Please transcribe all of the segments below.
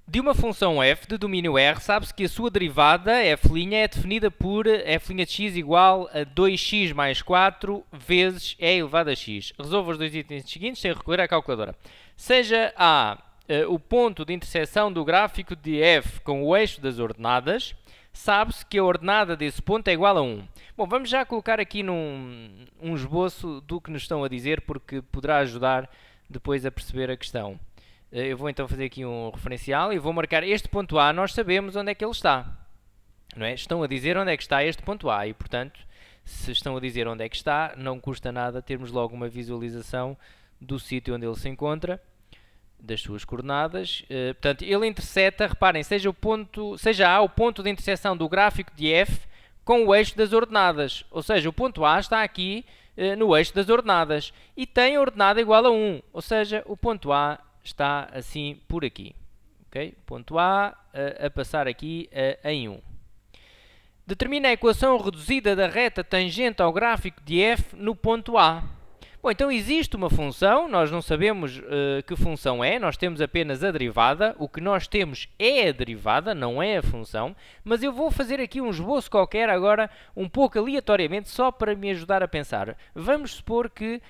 De uma função f de domínio R, sabe-se que a sua derivada, f' é definida por f' de x igual a 2x mais 4 vezes e elevado a x. Resolva os dois itens seguintes sem recorrer à calculadora. Seja A o ponto de interseção do gráfico de f com o eixo das ordenadas, sabe-se que a ordenada desse ponto é igual a 1. Bom, vamos já colocar aqui um esboço do que nos estão a dizer, porque poderá ajudar depois a perceber a questão. Eu vou então fazer aqui um referencial e vou marcar este ponto A. Nós sabemos onde é que ele está, não é? Estão a dizer onde é que está este ponto A e, portanto, se estão a dizer onde é que está, não custa nada termos logo uma visualização do sítio onde ele se encontra, das suas coordenadas. Portanto, ele interseta, reparem, seja A o ponto de interseção do gráfico de f com o eixo das ordenadas. Ou seja, o ponto A está aqui no eixo das ordenadas e tem a ordenada igual a 1. Ou seja, o ponto A está assim por aqui. Okay? Ponto A a passar aqui em 1. Determina a equação reduzida da reta tangente ao gráfico de f no ponto A. Bom, então existe uma função, nós não sabemos que função é, nós temos apenas a derivada, o que nós temos é a derivada, não é a função, mas eu vou fazer aqui um esboço qualquer agora, um pouco aleatoriamente, só para me ajudar a pensar. Vamos supor que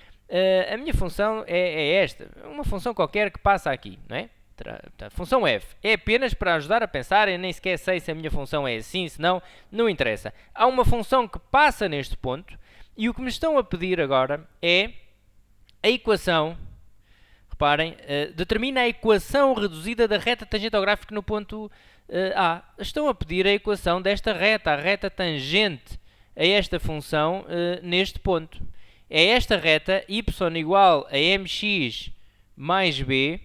a minha função é esta, uma função qualquer que passa aqui, não é? A função f é apenas para ajudar a pensar, eu nem sequer sei se a minha função é assim, se não, não interessa. Há uma função que passa neste ponto e o que me estão a pedir agora é a equação, reparem, determina a equação reduzida da reta tangente ao gráfico no ponto A. Estão a pedir a equação desta reta, a reta tangente a esta função neste ponto. É esta reta, y igual a mx mais b,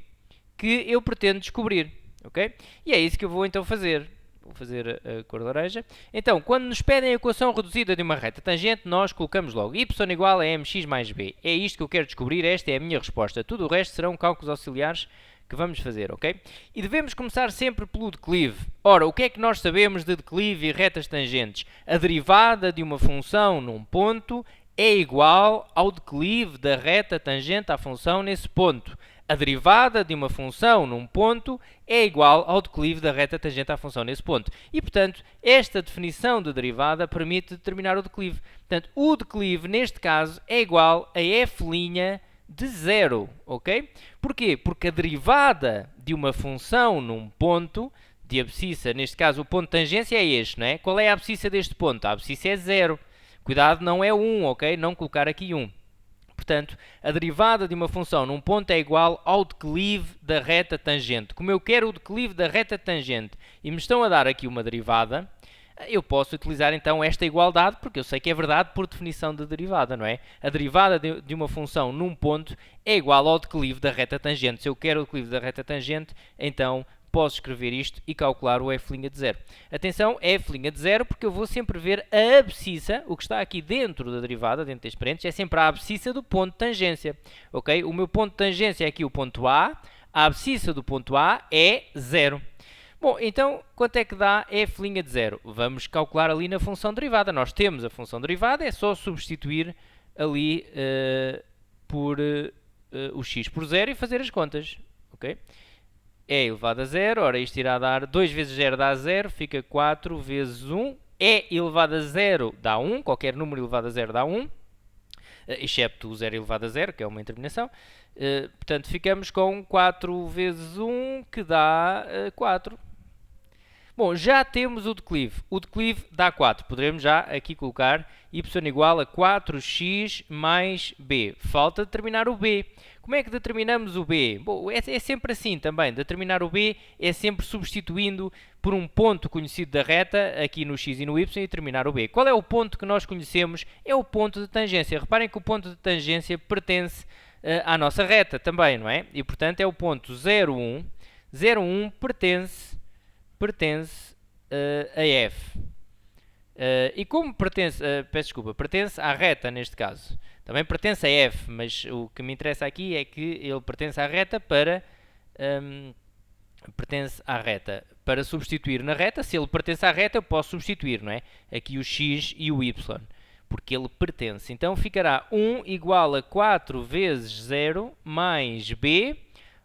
que eu pretendo descobrir, ok? E é isso que eu vou então fazer. Vou fazer a cor de laranja. Então, quando nos pedem a equação reduzida de uma reta tangente, nós colocamos logo y igual a mx mais b. É isto que eu quero descobrir, esta é a minha resposta. Tudo o resto serão cálculos auxiliares que vamos fazer, ok? E devemos começar sempre pelo declive. Ora, o que é que nós sabemos de declive e retas tangentes? A derivada de uma função num ponto é igual ao declive da reta tangente à função nesse ponto. A derivada de uma função num ponto é igual ao declive da reta tangente à função nesse ponto. E, portanto, esta definição de derivada permite determinar o declive. Portanto, o declive, neste caso, é igual a f' de 0, ok? Porquê? Porque a derivada de uma função num ponto de abscissa, neste caso o ponto de tangência é este, não é? Qual é a abscissa deste ponto? A abscissa é 0. Cuidado, não é 1, ok? Não colocar aqui 1. Portanto, a derivada de uma função num ponto é igual ao declive da reta tangente. Como eu quero o declive da reta tangente e me estão a dar aqui uma derivada, eu posso utilizar então esta igualdade, porque eu sei que é verdade por definição de derivada, não é? A derivada de uma função num ponto é igual ao declive da reta tangente. Se eu quero o declive da reta tangente, então posso escrever isto e calcular o f' de 0. Atenção, f' de 0, porque eu vou sempre ver a abscissa, o que está aqui dentro da derivada, dentro deste parênteses, é sempre a abscissa do ponto de tangência. Ok? O meu ponto de tangência é aqui o ponto A abscissa do ponto A é 0. Bom, então, quanto é que dá f' de 0? Vamos calcular ali na função derivada. Nós temos a função derivada, é só substituir ali por o x por 0 e fazer as contas. Ok? É elevado a 0, ora isto irá dar 2 vezes 0 dá 0, fica 4 vezes 1. É elevado a 0 dá 1, qualquer número elevado a 0 dá 1, excepto o 0 elevado a 0, que é uma interminação. Portanto, ficamos com 4 vezes 1, que dá 4. Bom, já temos o declive. O declive dá 4. Poderemos já aqui colocar y igual a 4x mais b. Falta determinar o b. Como é que determinamos o b? Bom, é sempre assim também. Determinar o b é sempre substituindo por um ponto conhecido da reta, aqui no x e no y, e determinar o b. Qual é o ponto que nós conhecemos? É o ponto de tangência. Reparem que o ponto de tangência pertence à nossa reta também, não é? E, portanto, é o ponto 0, 1. 0, 1 pertence a f. E como pertence, pertence à reta neste caso. Também pertence a f, mas o que me interessa aqui é que ele pertence à reta para substituir na reta. Se ele pertence à reta, eu posso substituir, não é? Aqui o x e o y, porque ele pertence. Então ficará 1 igual a 4 vezes 0 mais b,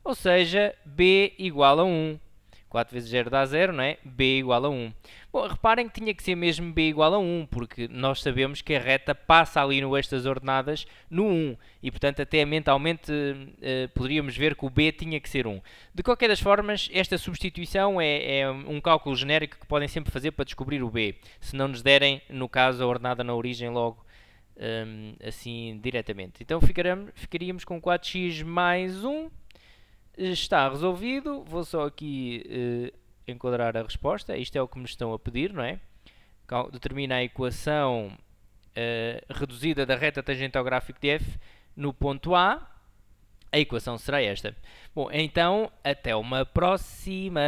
ou seja, b igual a 1. 4 vezes 0 dá 0, não é? B igual a 1. Bom, reparem que tinha que ser mesmo B igual a 1, porque nós sabemos que a reta passa ali no eixo das ordenadas no 1, e portanto até mentalmente poderíamos ver que o B tinha que ser 1. De qualquer das formas, esta substituição é um cálculo genérico que podem sempre fazer para descobrir o B, se não nos derem, no caso, a ordenada na origem logo assim diretamente. Então ficaríamos com 4x mais 1. Está resolvido. Vou só aqui enquadrar a resposta. Isto é o que me estão a pedir, não é? Determina a equação reduzida da reta tangente ao gráfico de f no ponto A. A equação será esta. Bom, então, até uma próxima!